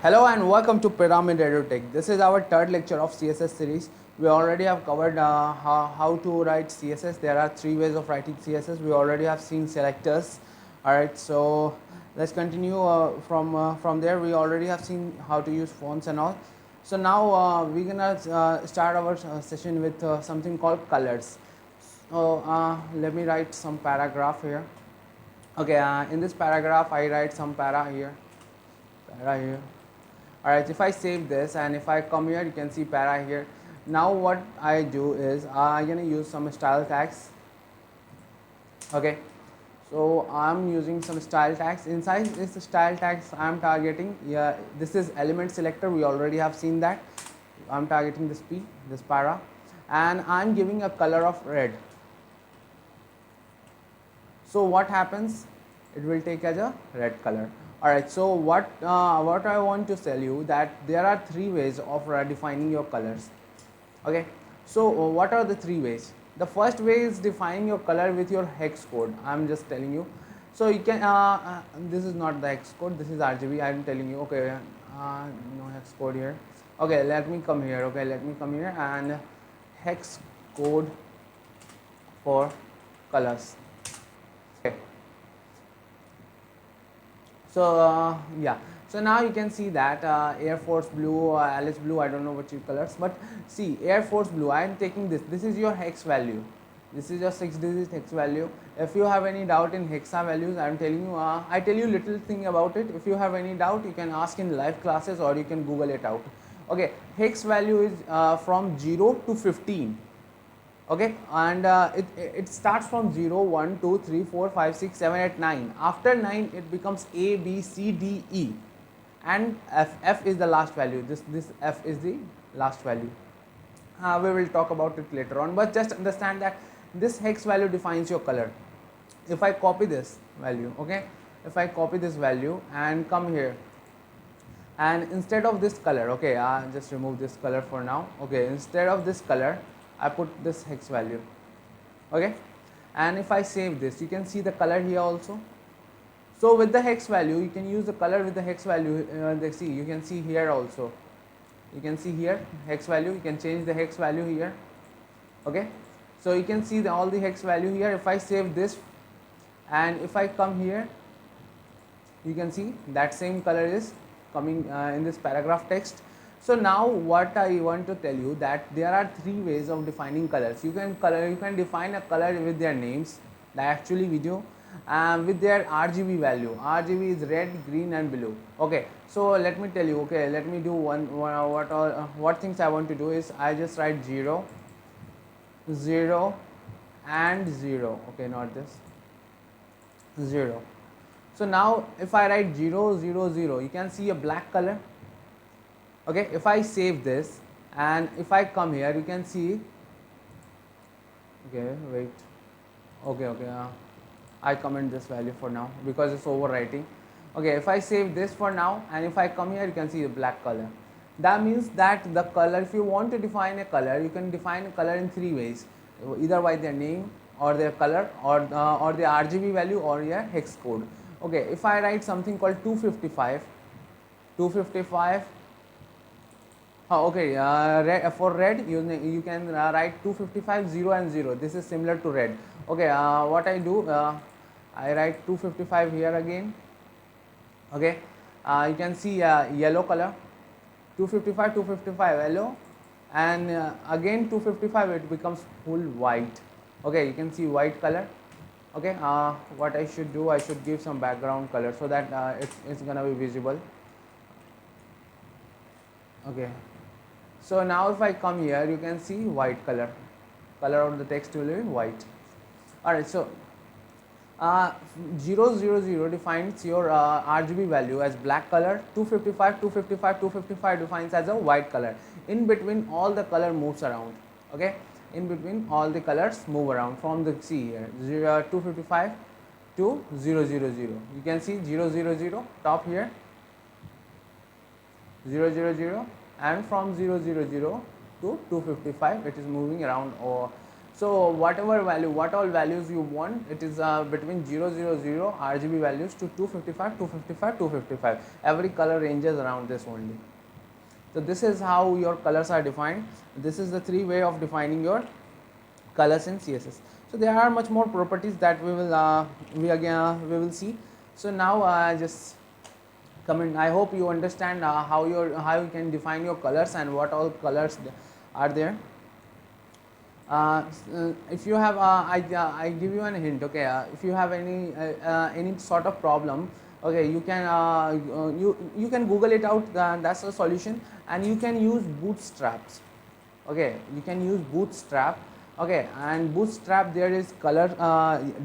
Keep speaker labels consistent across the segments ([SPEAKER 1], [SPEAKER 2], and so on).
[SPEAKER 1] Hello and welcome to Pyramid EduTech. This is our third lecture of CSS series. We already have covered how to write CSS. There are three ways of writing CSS. We already have seen selectors. Alright, so let's continue from there. We already have seen how to use fonts and all. So now we're gonna start our session with something called colors. So let me write some paragraph here. Okay, in this paragraph I write some para here. Alright, if I save this and if I come here, you can see para here. Now what I do is I'm gonna use some style tags. Okay, so I'm using some style tags. Inside this style tags I'm targeting, yeah, this is element selector. We already have seen that. I'm targeting this para, and I'm giving a color of red. So what happens? It will take as a red color. Alright, so what I want to tell you that there are three ways of defining your colors. Okay, so what are the three ways? The first way is defining your color with your hex code. I'm just telling you. So you can this is not the hex code, this is RGB. I'm telling you. Okay, no hex code here. Okay, let me come here. Okay, let me come here and hex code for colors. Okay. So yeah, so now you can see that Air Force blue, Alice blue, I don't know what your colors, but see Air Force blue, I am taking this is your hex value, this is your 6-digit hex value. If you have any doubt in hexa values, I am telling you, I tell you little thing about it. If you have any doubt, you can ask in live classes or you can Google it out. Okay, hex value is from 0 to 15. Okay, and it starts from 0, 1, 2, 3, 4, 5, 6, 7, 8, 9. After 9 it becomes A, B, C, D, E, and F is the last value. This F is the last value. We will talk about it later on, but just understand that this hex value defines your color. If I copy this value, okay, if I copy this value and come here, and instead of this color, okay, just remove this color for now. Okay, instead of this color I put this hex value. Okay, and if I save this, you can see the color here also. So with the hex value, you can use the color with the hex value. See, you can see here also. You can see here hex value. You can change the hex value here. Okay, so you can see all the hex value here. If I save this, and if I come here, you can see that same color is coming in this paragraph text. So now what I want to tell you that there are three ways of defining colors. You can define a color with their names, the actually video, with their RGB value. RGB is red, green and blue. Okay, so let me tell you. Okay, let me do what things I want to do is I just write 0, 0 and 0. Okay, not this 0. So now if I write 0, 0, 0, you can see a black color. Okay, if I save this and if I come here, you can see, okay, wait, okay, I comment this value for now because it's overwriting. Okay, if I save this for now and if I come here, you can see the black color. That means that the color, if you want to define a color, you can define a color in three ways, either by their name or their color or the RGB value or your hex code. Okay, if I write something called 255, okay, for red you can write 255, 0 and 0. This is similar to red. Okay, what I do, I write 255 here again. Okay, you can see yellow color, 255 yellow, and again 255 it becomes full white. Okay, you can see white color. Okay, what I should do, I should give some background color so that it's gonna be visible. Okay, so now if I come here, you can see white color of the text will be white. Alright, so 0, 0, 0 defines your RGB value as black color. 255 defines as a white color. In between all the color moves around. Okay, in between all the colors move around from the see here 255 to 0, 0, 0. You can see 0, 0, 0 top here, 0, 0, 0, and from 0, 0, 0 to 255 it is moving around or So whatever value, what all values you want, it is between 000 RGB values to 255, 255, 255. Every color ranges around this only. So this is how your colors are defined. This is the three way of defining your colors in CSS. So there are much more properties that we will see. So now just comment. I hope you understand how you can define your colors and what all colors are there. If you have I give you an hint, okay. If you have any sort of problem, okay, you can you can Google it out, that's the solution. And you can use bootstraps, okay. You can use bootstrap, okay. And bootstrap, there is color,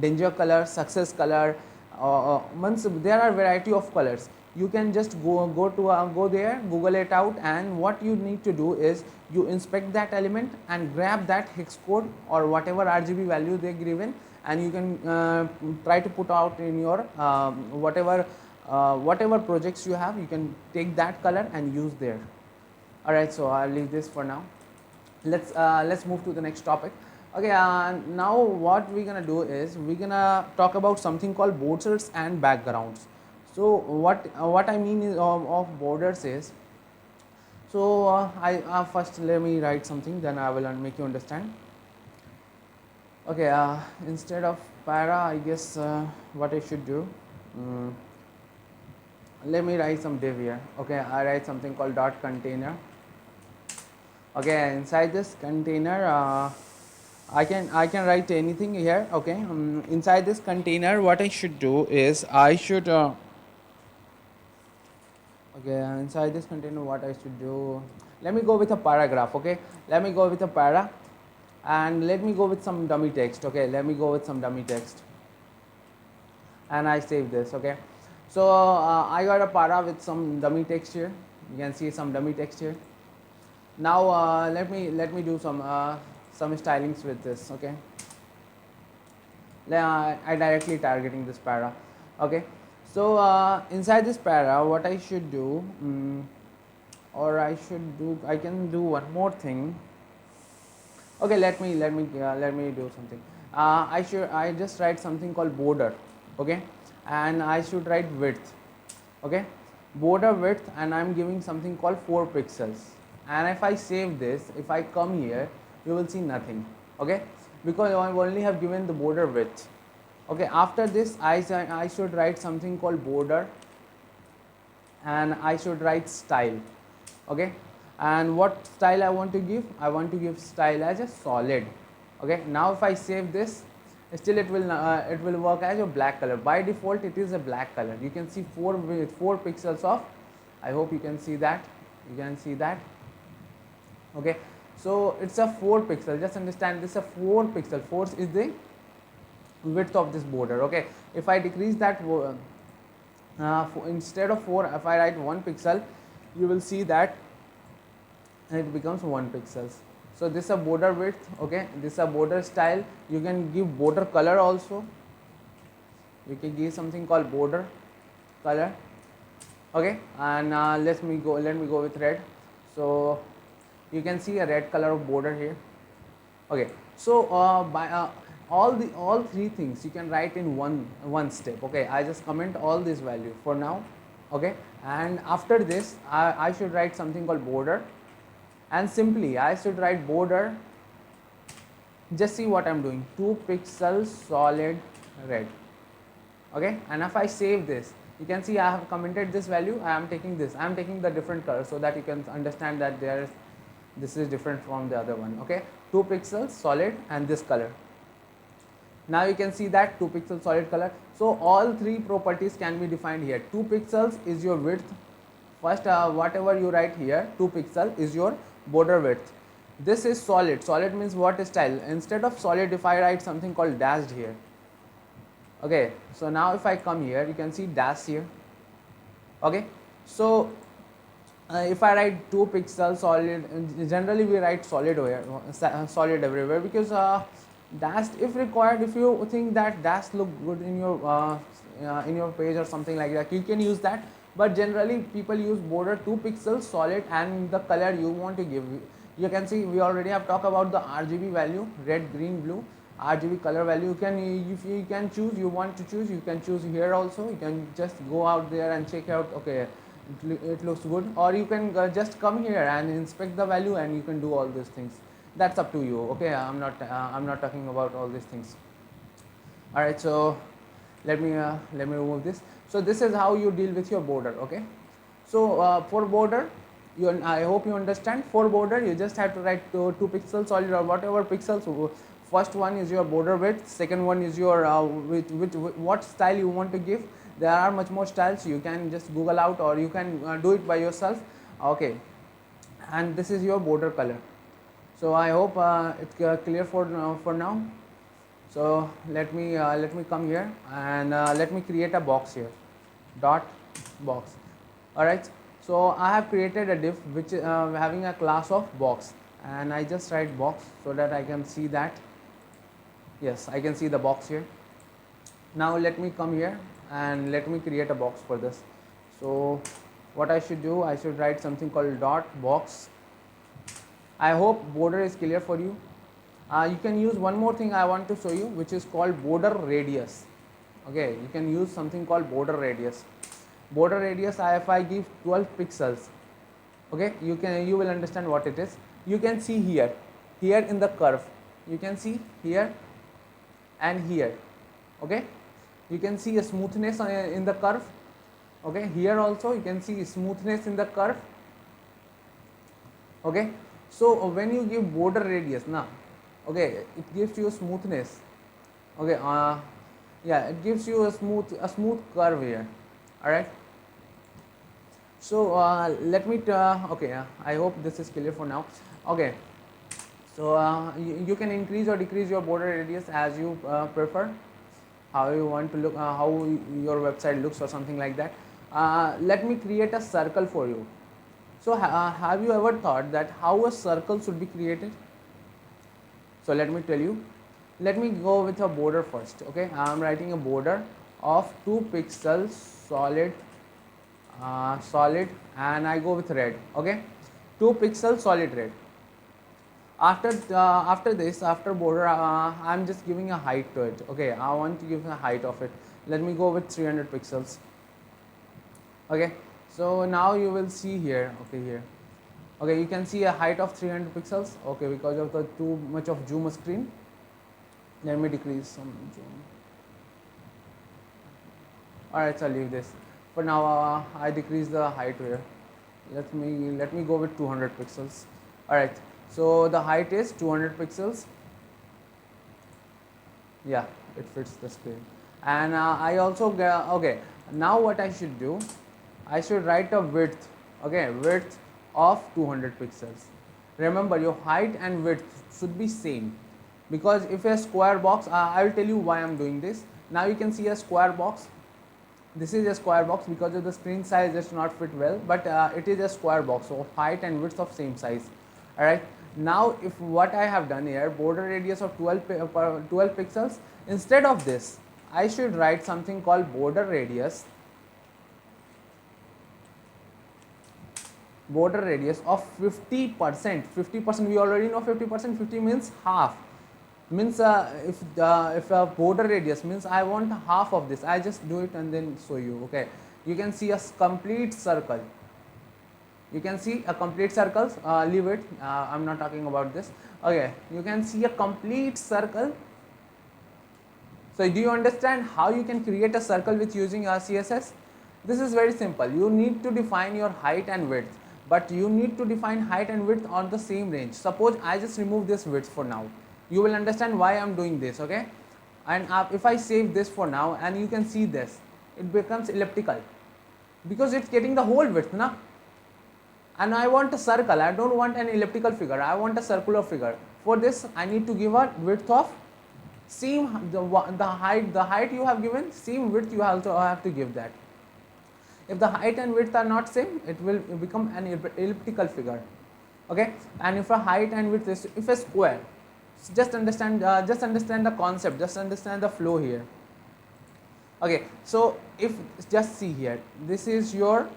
[SPEAKER 1] danger color, success color, once there are variety of colors. You can just go there, Google it out, and what you need to do is you inspect that element and grab that hex code or whatever RGB value they given, and you can try to put out in your whatever projects you have. You can take that color and use there. All right, so I'll leave this for now. Let's move to the next topic. Okay, now what we're gonna do is we're gonna talk about something called borders and backgrounds. So what I mean is of borders is, so I first let me write something, then I will make you understand. Okay, instead of para, I guess what I should do, let me write some div here. Okay, I write something called dot container. Okay, inside this container, I can write anything here. Okay, inside this container, what I should do is I should okay, inside this container, what I should do, let me go with a paragraph. Okay, let me go with a para, and let me go with some dummy text. Okay, let me go with some dummy text, and I save this. Okay, so I got a para with some dummy text here. You can see some dummy text here. Now let me do some stylings with this. Okay, I directly targeting this para. Okay, so inside this para, what I should do, or I can do one more thing. Okay, let me do something. I just write something called border. Okay, and I should write width. Okay, border width, and I'm giving something called 4 pixels. And if I save this, if I come here, you will see nothing. Okay, because I only have given the border width. Okay, after this I should write something called border, and I should write style. Okay, and what style I want to give? I want to give style as a solid. Okay, now if I save this, still it will work as a black color. By default it is a black color. You can see 4 pixels of, I hope you can see that. You can see that. Okay, so it's a 4 pixel. Just understand, this is a 4 pixel. 4 is the width of this border. Okay, if I decrease that, instead of 4, if I write 1 pixel, you will see that it becomes 1 pixels. So this is a border width. Okay, this is a border style. You can give border color also. You can give something called border color. Okay, and let me go with red. So you can see a red color of border here. Okay, so by all 3 things you can write in one step. Okay, I just comment all this value for now. Okay, and after this I should write something called border, and simply I should write border. Just see what I'm doing, 2 pixels solid red. Okay, and if I save this, you can see I have commented this value. I am taking the different color, so that you can understand that this is different from the other one. Okay, 2 pixels solid and this color. Now you can see that 2 pixel solid color. So all 3 properties can be defined here. 2 pixels is your width. First, whatever you write here, 2 pixel is your border width. This is solid. Solid means what is style. Instead of solid, if I write something called dashed here. Okay, so now if I come here, you can see dash here. Okay, so if I write 2 pixel solid, generally we write solid here, solid everywhere, because dashed if required, if you think that dash look good in your page or something like that, you can use that. But generally people use border 2 pixels solid, and the color you want to give, You can see we already have talked about the RGB value, red, green, blue, RGB color value. You can, if you can choose, you want to choose, you can choose here also. You can just go out there and check out, okay, it looks good, or you can just come here and inspect the value and you can do all these things. That's up to you. Okay, I'm not talking about all these things. All right, so let me remove this. So this is how you deal with your border. Okay, so for border, I hope you understand. For border, you just have to write 2 pixels solid or whatever pixels. First one is your border width, second one is your what style you want to give. There are much more styles. You can just Google out, or you can do it by yourself. Okay, and this is your border color. So I hope it's clear for now. So let me come here and let me create a box here, dot box. All right, so I have created a div which having a class of box, and I just write box so that I can see that. Yes, I can see the box here. Now let me come here and let me create a box for this. So what I should do, I should write something called dot box. I hope border is clear for you. You can use one more thing I want to show you, which is called border radius. Okay, you can use something called border radius. Border radius, if I give 12 pixels, okay, you will understand what it is. You can see here in the curve, you can see here and here. Okay, you can see a smoothness in the curve. Okay, here also you can see smoothness in the curve. Okay, so when you give border radius now, okay, it gives you smoothness. Okay, yeah, it gives you a smooth curve here. All right, so let me okay, I hope this is clear for now. Okay, so you can increase or decrease your border radius as you prefer, how you want to look, how your website looks or something like that. Let me create a circle for you. So have you ever thought that how a circle should be created? So let me tell you. Let me go with a border first. Okay, I am writing a border of 2 pixels solid, and I go with red. Okay, 2 pixels solid red. After this, after border, I am just giving a height to it. Okay, I want to give a height of it. Let me go with 300 pixels. Okay, so now you will see here. Okay, here. Okay, you can see a height of 300 pixels. Okay, because of the too much of zoom screen. Let me decrease some zoom. Alright, so I'll leave this. For now, I decrease the height here. Let me go with 200 pixels. Alright, so the height is 200 pixels. Yeah, it fits the screen. And I also okay. Now what I should do? I should write a width. Okay, width of 200 pixels. Remember, your height and width should be same, because if a square box, I will tell you why I am doing this. Now you can see a square box. This is a square box because of the screen size does not fit well, but it is a square box, so height and width of same size. Alright, now if what I have done here, border radius of 12 pixels, instead of this I should write something called border radius of 50%. 50%, we already know 50%. 50 means half. Means if a border radius means I want half of this, I just do it and then show you. Okay, you can see a complete circle. You can see a complete circle. Leave it. I'm not talking about this. Okay, you can see a complete circle. So do you understand how you can create a circle with using CSS? This is very simple. You need to define your height and width, but you need to define height and width on the same range. Suppose I just remove this width for now. You will understand why I am doing this. Okay, and if I save this for now, and you can see this, it becomes elliptical because it's getting the whole width now. And I want a circle. I don't want an elliptical figure. I want a circular figure. For this, I need to give a width of same the height you have given, same width you also have to give that. If the height and width are not same, it will become an elliptical figure. Okay, and if a height and width is, if a square, just understand the concept, just understand the flow here. Okay, so if just see here, this is your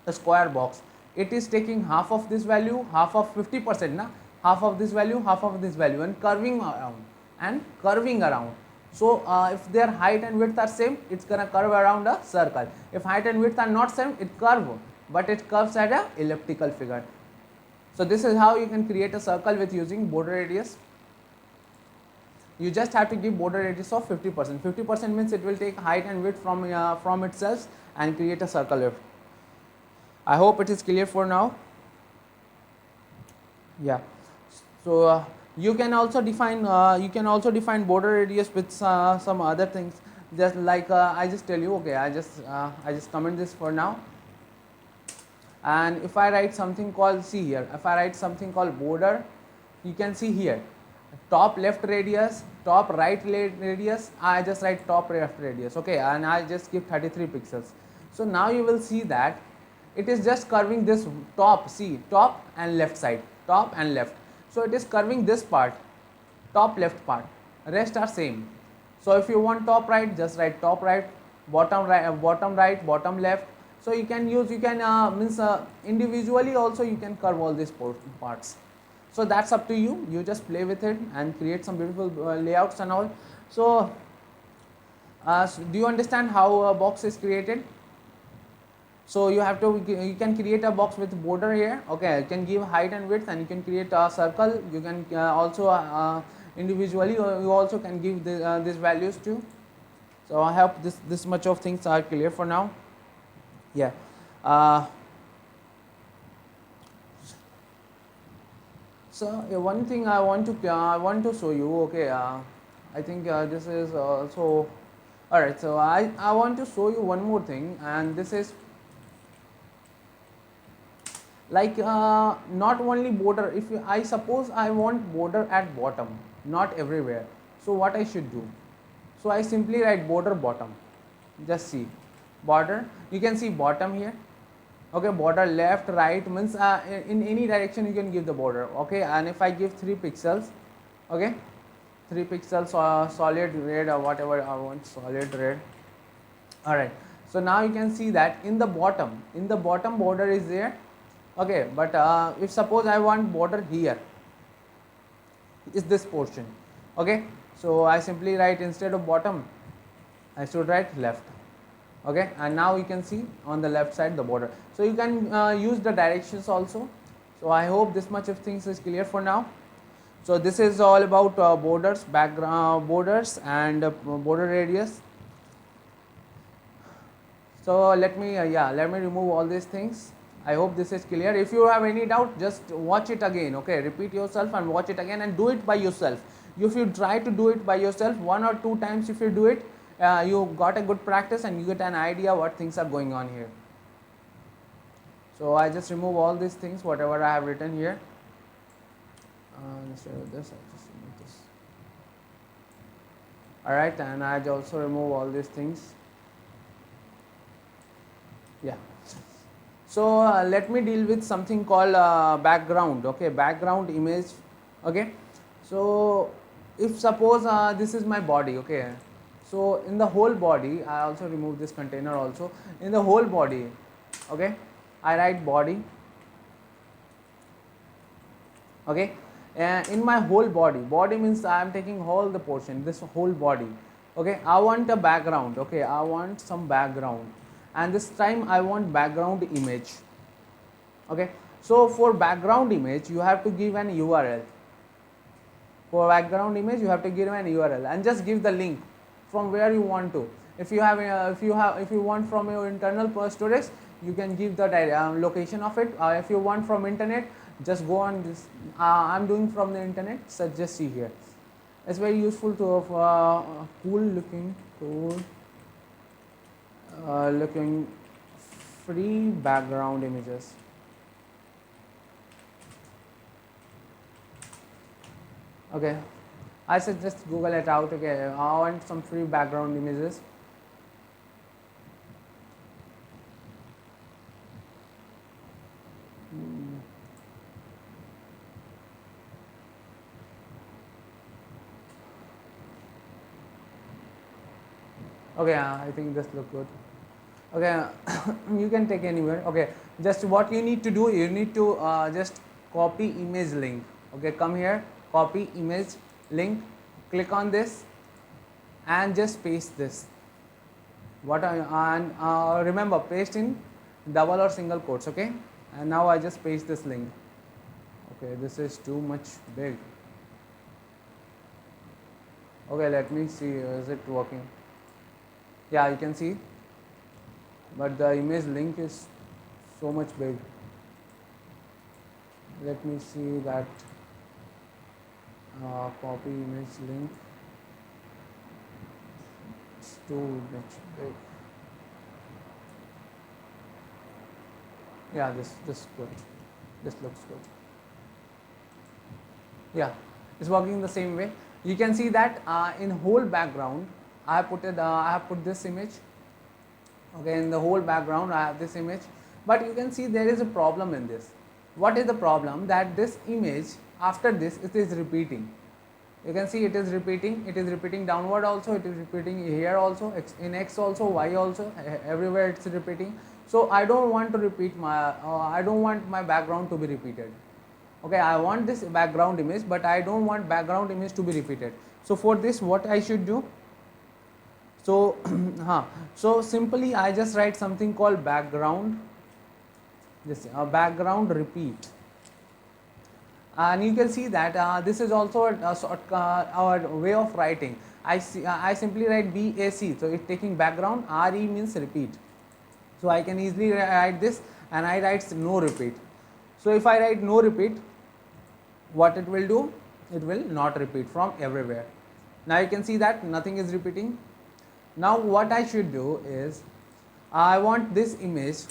[SPEAKER 1] square box. it is taking half of this value, half of 50%, na, half of this value, half of this value, and curving around. So if their height and width are same, it's gonna curve around a circle. If height and width are not same, it curve, but it curves at a elliptical figure. So this is how you can create a circle with using border radius. You just have to give border radius of 50%. 50% means it will take height and width from itself and create a circle with. I hope it is clear for now. Yeah. So you can also define border radius with some other things. Just like I just tell you, okay, I just comment this for now. And if I write something called, see here, if I write something called border, you can see here, top left radius, top right radius, I just write top left radius, okay, and I just give 33 pixels. So now you will see that it is just curving this top, see, top and left side, top and left. So it is curving this part, top left part, rest are same. So if you want top right, just write top right, bottom right, bottom left. So you can individually also you can curve all these parts. So that's up to you. You just play with it and create some beautiful layouts and all. So do you understand how a box is created? So you can create a box with border here. Okay, you can give height and width, and you can create a circle. You can also individually, you also can give these values too. So I hope this much of things are clear for now. Yeah. So one thing I want to show you. Okay, I think this is also all right. So I want to show you one more thing, and this is like not only border. If I suppose I want border at bottom, not everywhere. So what I should do? So I simply write border bottom. Just see border. You can see bottom here. Okay, border left, right means in any direction you can give the border. Okay, and if I give 3 pixels, okay, 3 pixels solid red or whatever I want, solid red. All right. So now you can see that in the bottom border is there. Okay, but if suppose I want border here, is this portion. Okay, so I simply write, instead of bottom I should write left. Okay, and now you can see on the left side the border. So you can use the directions also. So I hope this much of things is clear for now. So this is all about borders, background borders, and border radius. So let me remove all these things. I hope this is clear. If you have any doubt, just watch it again. Okay, repeat yourself and watch it again and do it by yourself. If you try to do it by yourself 1 or 2 times, if you do it, you got a good practice and you get an idea what things are going on here. So I just remove all these things, whatever I have written here. Instead of this, I just remove this. Alright, and I also remove all these things. Yeah. So let me deal with something called background. Okay, background image. Okay, so if suppose this is my body. Okay, so in the whole body, I also remove this container also. In the whole body, okay, I write body. Okay, in my whole body means I am taking all the portion, this whole body. Okay, I want a background. Okay, I want some background, and this time I want background image. Okay, so for background image you have to give an URL. For background image you have to give an URL and just give the link from where you want to. If you want from your internal storage, you can give the location of it. If you want from internet, just go on this. I'm doing from the internet, so just see here. It's very useful to cool looking tool. Looking free background images. Okay, I said just Google it out. Okay, I want some free background images. Okay, I think this looks good. Okay, you can take anywhere. Okay, just what you need to do, you need to just copy image link. Okay, come here, copy image link, click on this and just paste this. And remember, paste in double or single quotes. Okay, and now I just paste this link. Okay, this is too much big. Okay, let me see, is it working? Yeah, you can see, but the image link is so much big. Let me see that. Copy image link, it's too much big. Yeah, this good, this looks good. Yeah, it's working the same way. You can see that in whole background I have put this image. Okay, in the whole background I have this image, but you can see there is a problem in this. What is the problem? That this image, after this, it is repeating. You can see it is repeating downward also, it is repeating here also, in X also, Y also, everywhere it's repeating. So I don't want to repeat I don't want my background to be repeated. Okay, I want this background image, but I don't want background image to be repeated. So for this, what I should do? So so simply I just write something called background, this background repeat, and you can see that this is also our way of writing. I simply write BAC, so it's taking background, RE means repeat. So I can easily write this, and I write no repeat. So if I write no repeat, what it will do? It will not repeat from everywhere. Now you can see that nothing is repeating. Now what I should do is, I want this image,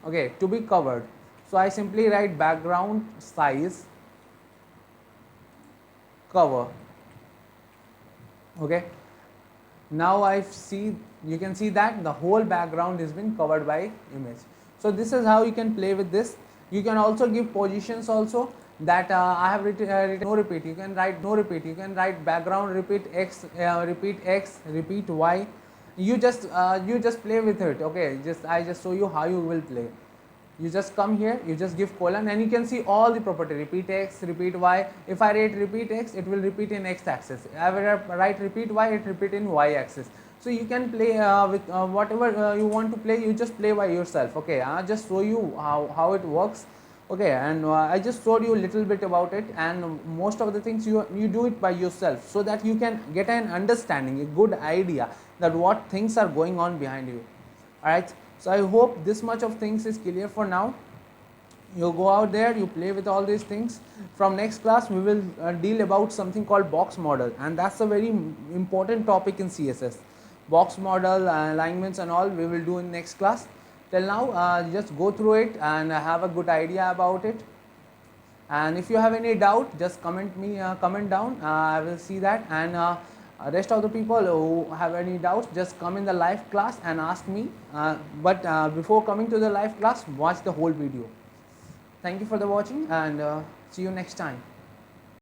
[SPEAKER 1] okay, to be covered. So I simply write background size cover. Okay, now you can see that the whole background has been covered by image. So this is how you can play with this. You can also give positions also, that I have written no repeat. You can write no repeat. You can write background repeat X, repeat Y. You just play with it. Okay, I just show you how you will play. You just come here, you just give colon, and you can see all the property, repeat X, repeat Y. If I write repeat X, it will repeat in X axis. If I write repeat Y, it repeat in Y axis. So you can play with whatever you want to play. You just play by yourself. Okay, I just show you how it works. Okay, and I just showed you a little bit about it, and most of the things you do it by yourself, so that you can get an understanding, a good idea that what things are going on behind you. Alright, so I hope this much of things is clear for now. You go out there, you play with all these things. From next class we will deal about something called box model, and that's a very important topic in CSS. Box model, alignments and all we will do in next class. Till now, just go through it and have a good idea about it. And if you have any doubt, just comment down. I will see that. And rest of the people who have any doubts, just come in the live class and ask me. But before coming to the live class, watch the whole video. Thank you for the watching, and see you next time.